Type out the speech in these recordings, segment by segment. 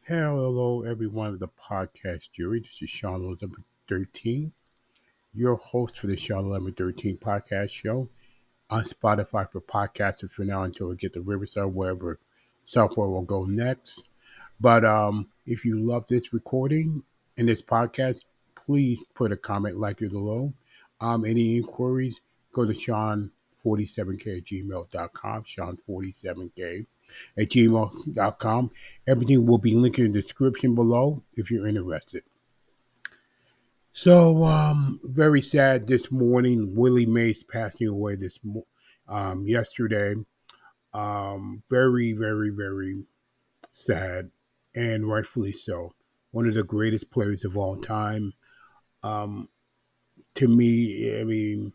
Hello, everyone of the podcast jury. This is Shawn1113, your host for the Shawn1113 podcast show on Spotify for podcasters for now until we get the Riverside, wherever software will go next. But if you love this recording and this podcast, please put a comment like it below. Any inquiries, go to Shawn47k at gmail.com, Shawn47k at gmail.com. Everything will be linked in the description below if you're interested. So, very sad this morning. Willie Mays passing away yesterday. Very, very, very sad, and rightfully so. One of the greatest players of all time. Um, to me, I mean,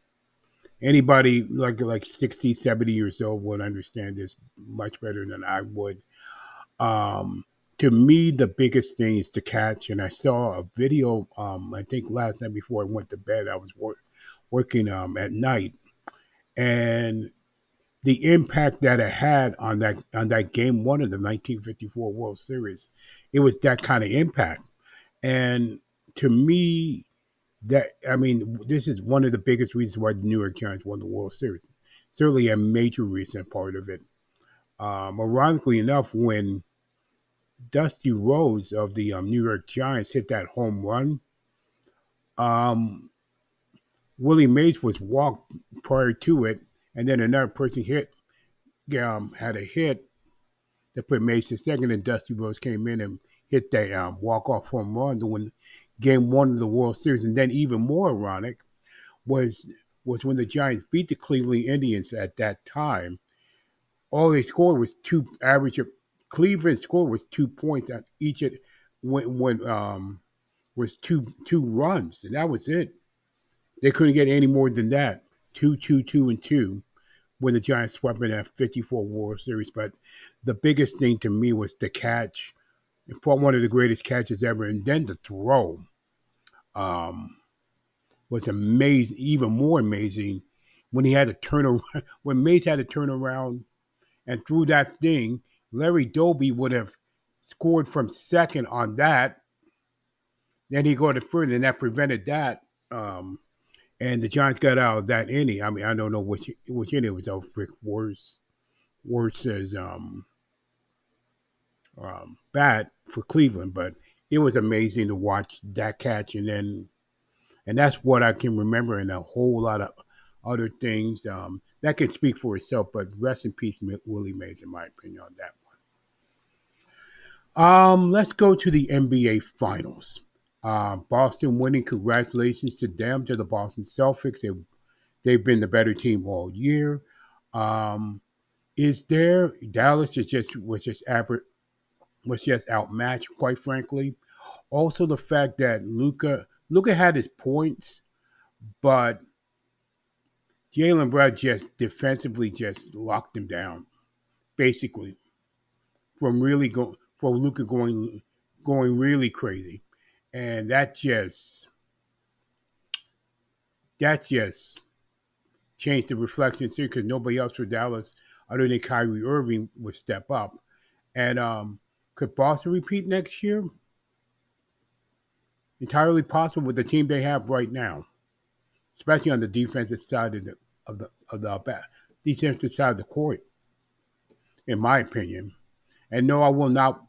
anybody like 60, 70 years old would understand this much better than I would. Um, to me, the biggest thing is to catch. And I saw a video. I think last night before I went to bed, I was working at night, and the impact that it had on that game one of the 1954 World Series, it was that kind of impact. And to me, this is one of the biggest reasons why the New York Giants won the World Series. Certainly a major reason part of it. Ironically enough, when Dusty Rose of the New York Giants hit that home run, um, Willie Mays was walked prior to it, and then another person had a hit that put Mays to second, and Dusty Rose came in and hit that walk-off home run to win Game 1 of the World Series. And then even more ironic was when the Giants beat the Cleveland Indians at that time. All they scored was Cleveland score was 2 points on each was two runs, and that was it. They couldn't get any more than that. 2, 2, 2, and 2 when the Giants swept in that 54 World Series. But the biggest thing to me was the catch, one of the greatest catches ever, and then the throw was amazing, even more amazing when he had to turn around, when Mays had to turn around and threw that thing. Larry Doby would have scored from second on that. Then he go to first, and that prevented that. And the Giants got out of that inning. I mean, I don't know which inning it was. Frick Wirtz's bat for Cleveland, but it was amazing to watch that catch, and that's what I can remember, and a whole lot of other things that can speak for itself. But rest in peace, Willie Mays, in my opinion, on that one. Let's go to the NBA Finals. Boston winning. Congratulations to them, to the Boston Celtics. They've been the better team all year. Dallas was just outmatched, quite frankly. Also, the fact that Luka had his points, but Jaylen Brown just defensively just locked him down, basically, from Luka going really crazy, and that just changed the reflections here, because nobody else for Dallas other than Kyrie Irving would step up. And could Boston repeat next year? Entirely possible with the team they have right now, especially on the defensive side of the defensive side of the court, in my opinion. And no, I will not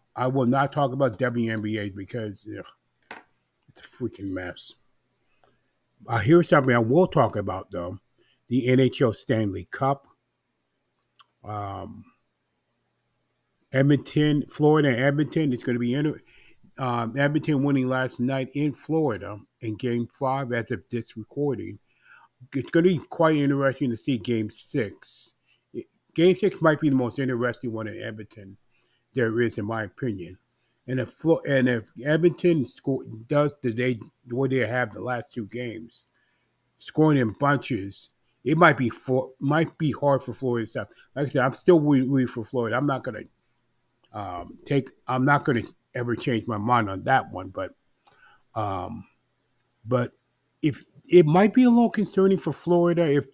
talk about WNBA because it's a freaking mess. Here's something I will talk about, though: the NHL Stanley Cup. Florida, Edmonton. It's going to be Edmonton winning last night in Florida in Game 5 as of this recording. It's going to be quite interesting to see Game 6. Game 6 might be the most interesting one in Edmonton there is, in my opinion. And if Edmonton does the way they have the last two games, scoring in bunches, it might be hard for Florida to stop. Like I said, I'm still rooting for Florida. I'm not going to ever change my mind on that one, but if it might be a little concerning for Florida if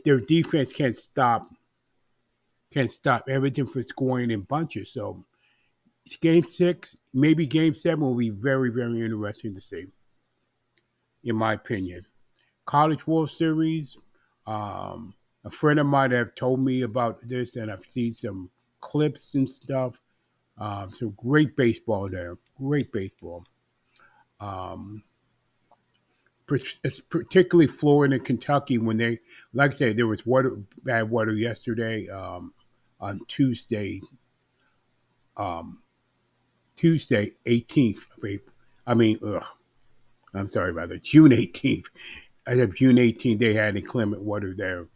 their defense can't stop Edmonton from scoring in bunches. So Game 6, maybe Game 7 will be very, very interesting to see, in my opinion. College World Series, um, a friend of mine have told me about this, and I've seen some clips and stuff. Some great baseball there. Great baseball. Um, it's particularly Florida and Kentucky when they, like I say, there was bad weather yesterday on Tuesday, um, Tuesday 18th of April. I mean, I'm sorry about that. June 18th. As of June 18th, they had inclement weather there.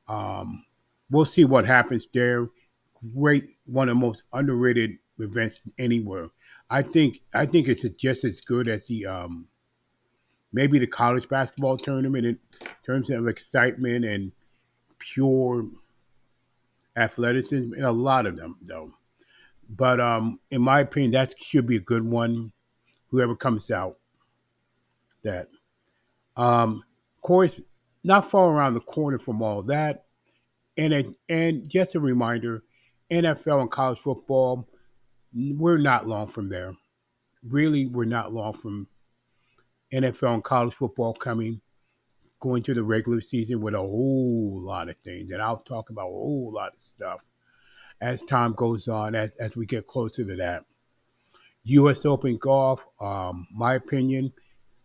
Um, we'll see what happens there. Great, one of the most underrated events anywhere. I think it's just as good as the maybe the college basketball tournament in terms of excitement and pure athleticism, and a lot of them though. But in my opinion, that should be a good one. Whoever comes out, that of course, not far around the corner from all that. And just a reminder, NFL and college football, we're not long from there. Really, we're not long from NFL and college football going to the regular season with a whole lot of things. And I'll talk about a whole lot of stuff as time goes on, as we get closer to that. U.S. Open golf, my opinion,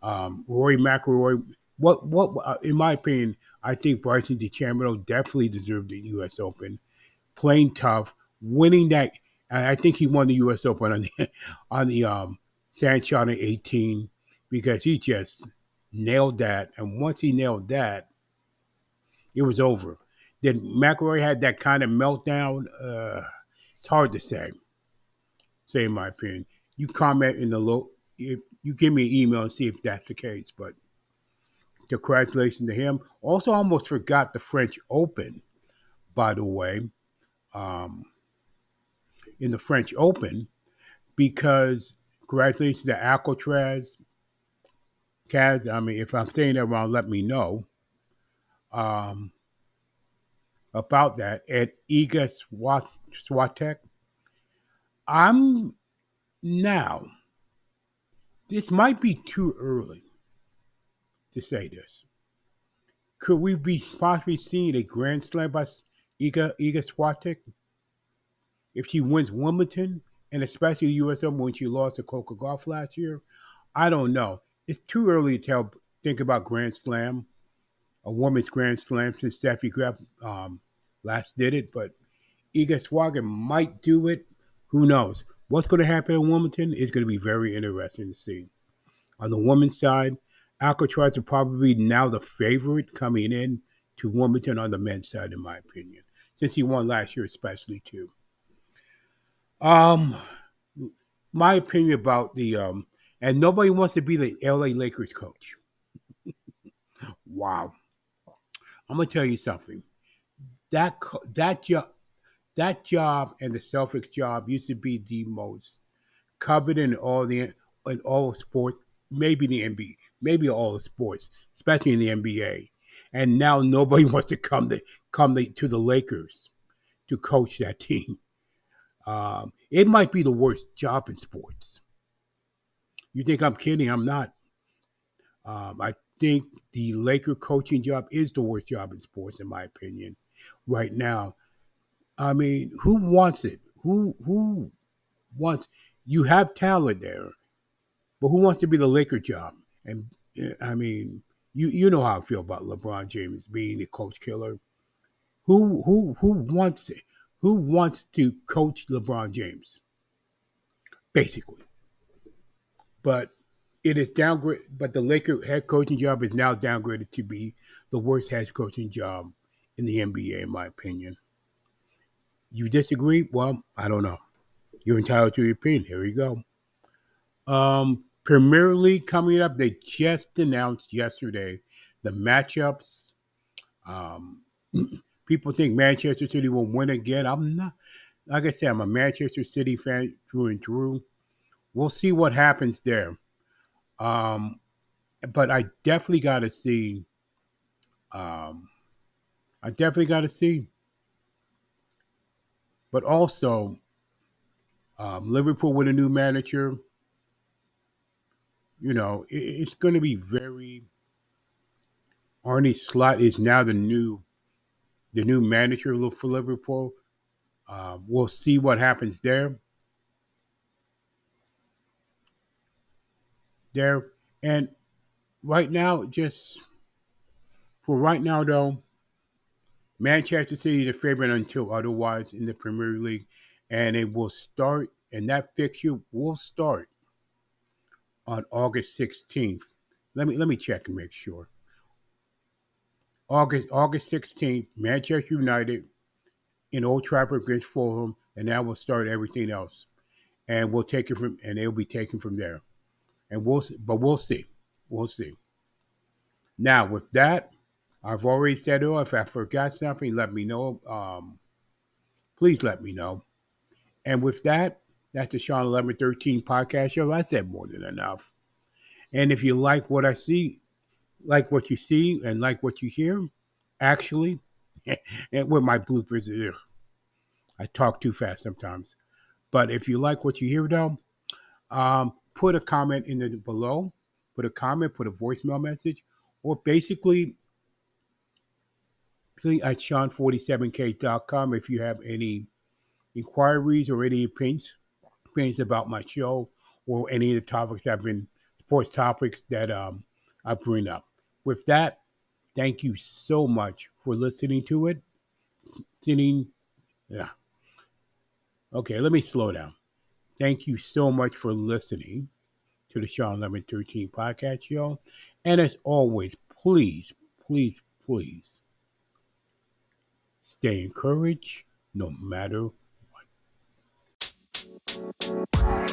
Rory McIlroy. In my opinion, I think Bryson DeChambeau definitely deserved the U.S. Open. Playing tough, winning that. I think he won the U.S. Open on the Sand Shot in 18 because he just nailed that. And once he nailed that, it was over. Then McIlroy had that kind of meltdown. It's hard to say in my opinion. You comment in the low. If you give me an email and see if that's the case. But congratulations to him. Also, almost forgot the French Open, by the way, in the French Open, because congratulations to Alcatraz. Kaz, I mean, if I'm saying that wrong, let me know um, about that. At Iga Swiatek. I'm now, this might be too early to say this. Could we be possibly seeing a Grand Slam by Iga Swiatek if she wins Wimbledon, and especially the U.S. Open when she lost to Coco Gauff last year? I don't know. It's too early to think about Grand Slam, a women's Grand Slam, since Steffi Graf last did it. But Iga Swiatek might do it. Who knows? What's going to happen in Wimbledon is going to be very interesting to see. On the women's side, Alcatraz are probably now the favorite coming in to Wimbledon on the men's side, in my opinion, since he won last year, especially too. Um, my opinion about the and nobody wants to be the LA Lakers coach. Wow, I'm gonna tell you something. That job and the Celtics job used to be the most coveted in all sports, maybe the NBA, maybe all the sports, especially in the NBA. And now nobody wants to to the Lakers to coach that team. It might be the worst job in sports. You think I'm kidding? I'm not. I think the Laker coaching job is the worst job in sports, in my opinion, right now. I mean, who wants it? Who wants? You have talent there, but who wants to be the Laker job? And I mean, you know how I feel about LeBron James being the coach killer. Who wants it? Who wants to coach LeBron James? Basically, but it is downgraded. But the Laker head coaching job is now downgraded to be the worst head coaching job in the NBA, in my opinion. You disagree? Well, I don't know. You're entitled to your opinion. Here we go. Premier League coming up. They just announced yesterday the matchups. Um, people think Manchester City will win again. I'm not. Like I said, I'm a Manchester City fan through and through. We'll see what happens there. Um, but I definitely got to see. Um, I definitely got to see. But also, Liverpool with a new manager. It's going to be very. Arne Slot is now the new manager for Liverpool. We'll see what happens there. And right now, just for right now, though, Manchester City is the favorite until otherwise in the Premier League, and it will start. And that fixture will start on August 16th. Let me check and make sure. August 16th, Manchester United in Old Trafford against Fulham, and that will start everything else. And we'll take it and they'll be taken from there. And we'll see. We'll see. Now with that, I've already said it. If I forgot something, let me know. Please let me know. And with that, that's the Shawn1113 podcast show. I said more than enough. And if you like what I see, like what you see, and like what you hear, actually, and with my bloopers, I talk too fast sometimes. But if you like what you hear, though, put a comment in the below. Put a comment, put a voicemail message, or basically at Shawn47k.com if you have any inquiries or any opinions about my show or any of the topics sports topics that I bring up. With that, thank you so much for listening to it. Yeah. Okay, let me slow down. Thank you so much for listening to the Shawn1113 podcast show. And as always, please, please, please stay encouraged no matter what.